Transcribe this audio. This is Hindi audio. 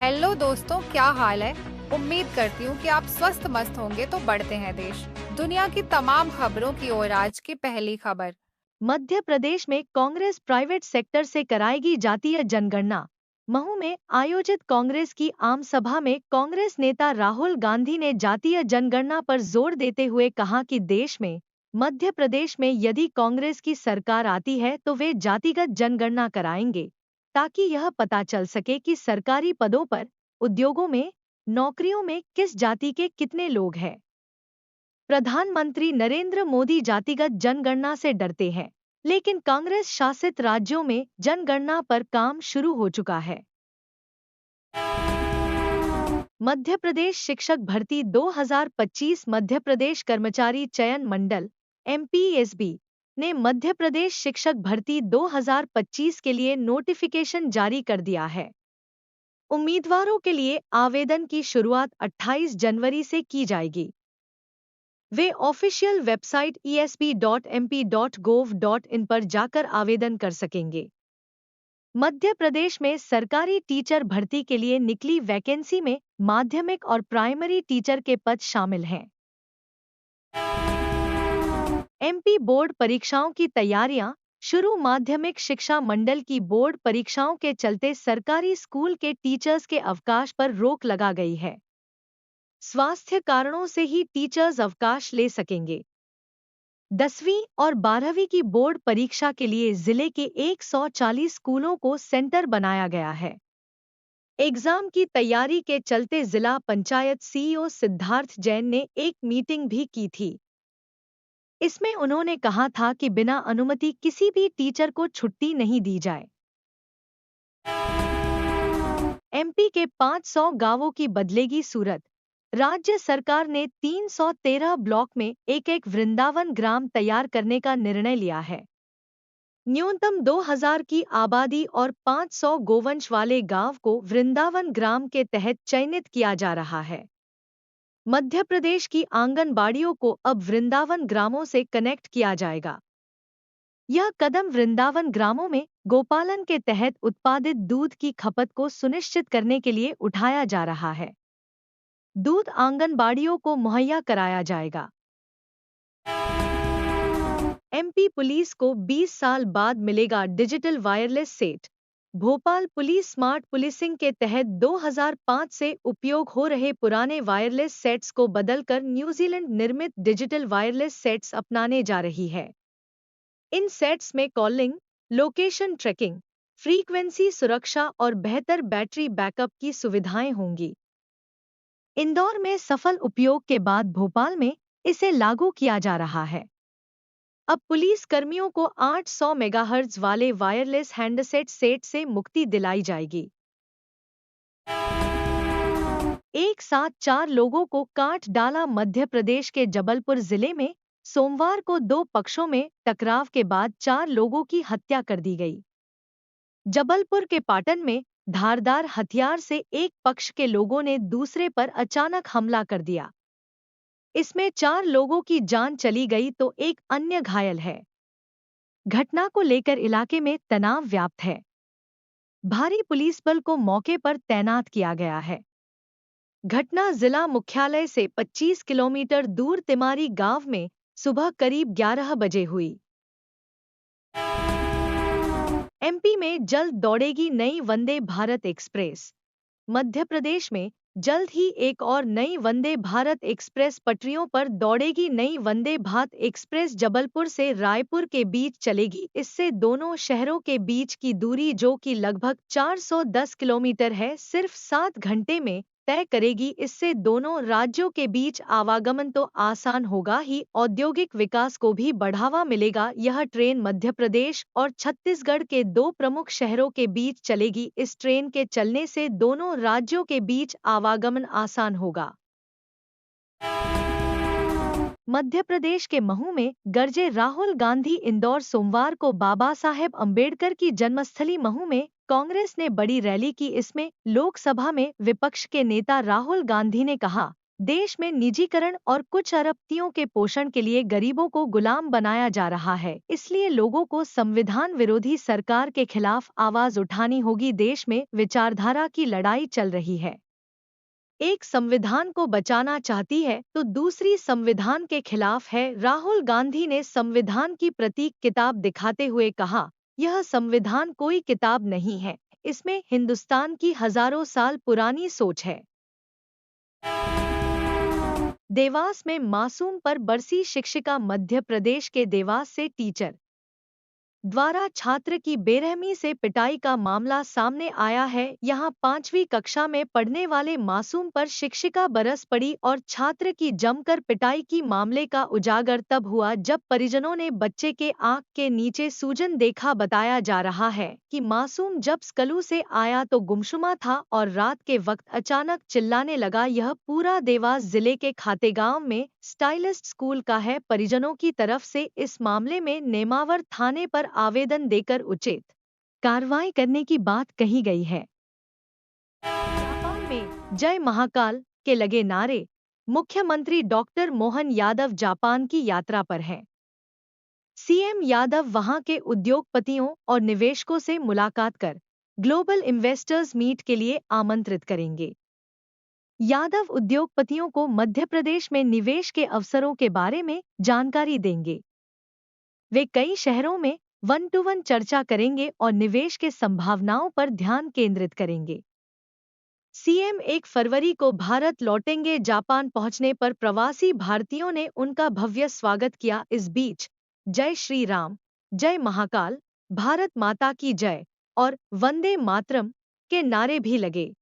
हेलो दोस्तों, क्या हाल है। उम्मीद करती हूँ कि आप स्वस्थ मस्त होंगे। तो बढ़ते हैं देश दुनिया की तमाम खबरों की ओर। आज की पहली खबर। मध्य प्रदेश में कांग्रेस प्राइवेट सेक्टर से कराएगी जातीय जनगणना। महू में आयोजित कांग्रेस की आम सभा में कांग्रेस नेता राहुल गांधी ने जातीय जनगणना पर जोर देते हुए कहा कि देश में मध्य प्रदेश में यदि कांग्रेस की सरकार आती है तो वे जातिगत जनगणना कराएंगे, ताकि यह पता चल सके कि सरकारी पदों पर, उद्योगों में, नौकरियों में किस जाति के कितने लोग हैं। प्रधानमंत्री नरेंद्र मोदी जातिगत जनगणना से डरते हैं, लेकिन कांग्रेस शासित राज्यों में जनगणना पर काम शुरू हो चुका है। मध्य प्रदेश शिक्षक भर्ती 2025। मध्य प्रदेश कर्मचारी चयन मंडल (एमपीएसबी) ने मध्य प्रदेश शिक्षक भर्ती 2025 के लिए नोटिफिकेशन जारी कर दिया है। उम्मीदवारों के लिए आवेदन की शुरुआत 28 जनवरी से की जाएगी। वे ऑफिशियल वेबसाइट esb.mp.gov.in पर जाकर आवेदन कर सकेंगे। मध्य प्रदेश में सरकारी टीचर भर्ती के लिए निकली वैकेंसी में माध्यमिक और प्राइमरी टीचर के पद शामिल हैं। एमपी बोर्ड परीक्षाओं की तैयारियां शुरू। माध्यमिक शिक्षा मंडल की बोर्ड परीक्षाओं के चलते सरकारी स्कूल के टीचर्स के अवकाश पर रोक लगा गई है। स्वास्थ्य कारणों से ही टीचर्स अवकाश ले सकेंगे। 10वीं और 12वीं की बोर्ड परीक्षा के लिए जिले के 140 स्कूलों को सेंटर बनाया गया है। एग्जाम की तैयारी के चलते जिला पंचायत सीईओ सिद्धार्थ जैन ने एक मीटिंग भी की थी। इसमें उन्होंने कहा था कि बिना अनुमति किसी भी टीचर को छुट्टी नहीं दी जाए। एमपी के 500 गांवों की बदलेगी सूरत। राज्य सरकार ने 313 ब्लॉक में एक वृंदावन ग्राम तैयार करने का निर्णय लिया है। न्यूनतम 2000 की आबादी और 500 गोवंश वाले गांव को वृंदावन ग्राम के तहत चयनित किया जा रहा है। मध्य प्रदेश की आंगनबाड़ियों को अब वृंदावन ग्रामों से कनेक्ट किया जाएगा। यह कदम वृंदावन ग्रामों में गोपालन के तहत उत्पादित दूध की खपत को सुनिश्चित करने के लिए उठाया जा रहा है। दूध आंगनबाड़ियों को मुहैया कराया जाएगा। एमपी पुलिस को 20 साल बाद मिलेगा digital wireless set. Bhopal police smart policing के तहत 2005 से उपयोग हो रहे पुराने वायरलेस सेट्स को बदलकर न्यूजीलैंड निर्मित डिजिटल वायरलेस सेट्स अपनाने जा रही है। इन सेट्स में कॉलिंग, लोकेशन ट्रैकिंग, फ्रीक्वेंसी सुरक्षा और बेहतर बैटरी बैकअप की सुविधाएं होंगी। इंदौर में सफल उपयोग के बाद भोपाल में इसे लागू किया जा रहा है। अब पुलिस कर्मियों को 800 मेगाहर्ट्ज वाले वायरलेस हैंडसेट सेट से मुक्ति दिलाई जाएगी। एक साथ 4 लोगों को काट डाला। मध्य प्रदेश के जबलपुर जिले में सोमवार को 2 पक्षों में टकराव के बाद 4 लोगों की हत्या कर दी गई। जबलपुर के पाटन में धारदार हथियार से एक पक्ष के लोगों ने दूसरे पर अचानक हमला कर दिया। इसमें 4 लोगों की जान चली गई तो एक अन्य घायल है। घटना को लेकर इलाके में तनाव व्याप्त है। भारी पुलिस बल को मौके पर तैनात किया गया है। घटना जिला मुख्यालय से 25 किलोमीटर दूर तिमारी गांव में सुबह करीब 11 बजे हुई। एमपी में जल्द दौड़ेगी नई वंदे भारत एक्सप्रेस। मध्य प्रदेश में जल्द ही एक और नई वंदे भारत एक्सप्रेस पटरियों पर दौड़ेगी। नई वंदे भारत एक्सप्रेस जबलपुर से रायपुर के बीच चलेगी। इससे दोनों शहरों के बीच की दूरी, जो कि लगभग 410 किलोमीटर है, सिर्फ 7 घंटे में तय करेगी। इससे दोनों राज्यों के बीच आवागमन तो आसान होगा ही, औद्योगिक विकास को भी बढ़ावा मिलेगा। यह ट्रेन मध्य प्रदेश और छत्तीसगढ़ के 2 प्रमुख शहरों के बीच चलेगी। इस ट्रेन के चलने से दोनों राज्यों के बीच आवागमन आसान होगा। मध्य प्रदेश के महू में गरजे राहुल गांधी। इंदौर सोमवार को बाबा साहेब अंबेडकर की जन्मस्थली महू में कांग्रेस ने बड़ी रैली की। इसमें लोकसभा में विपक्ष के नेता राहुल गांधी ने कहा देश में निजीकरण और कुछ अरबपतियों के पोषण के लिए गरीबों को गुलाम बनाया जा रहा है। इसलिए लोगों को संविधान विरोधी सरकार के खिलाफ आवाज उठानी होगी। देश में विचारधारा की लड़ाई चल रही है। एक संविधान को बचाना चाहती है तो दूसरी संविधान के खिलाफ है। राहुल गांधी ने संविधान की प्रतीक किताब दिखाते हुए कहा, यह संविधान कोई किताब नहीं है, इसमें हिंदुस्तान की हजारों साल पुरानी सोच है। देवास में मासूम पर बरसी शिक्षिका। मध्य प्रदेश के देवास से टीचर द्वारा छात्र की बेरहमी से पिटाई का मामला सामने आया है। यहां 5वीं कक्षा में पढ़ने वाले मासूम पर शिक्षिका बरस पड़ी और छात्र की जमकर पिटाई की। मामले का उजागर तब हुआ जब परिजनों ने बच्चे के आंख के नीचे सूजन देखा। बताया जा रहा है कि मासूम जब स्कूल से आया तो गुमशुमा था और रात के वक्त अचानक चिल्लाने लगा। यह पूरा देवास जिले के खातेगांव में स्टाइलिस्ट स्कूल का है। परिजनों की तरफ से इस मामले में नेमावर थाने पर आवेदन देकर उचित कार्रवाई करने की बात कही गई है। जापान में जय महाकाल के लगे नारे। मुख्यमंत्री डॉक्टर मोहन यादव जापान की यात्रा पर हैं। सीएम यादव वहां के उद्योगपतियों और निवेशकों से मुलाकात कर ग्लोबल इन्वेस्टर्स मीट के लिए आमंत्रित करेंगे। यादव उद्योगपतियों को मध्य प्रदेश में निवेश के अवसरों के बारे में जानकारी देंगे। वे कई शहरों में 1-to-1 चर्चा करेंगे और निवेश के संभावनाओं पर ध्यान केंद्रित करेंगे। सीएम 1 फरवरी को भारत लौटेंगे। जापान पहुंचने पर प्रवासी भारतीयों ने उनका भव्य स्वागत किया। इस बीच जय श्री राम, जय महाकाल, भारत माता की जय और वंदे मातरम के नारे भी लगे।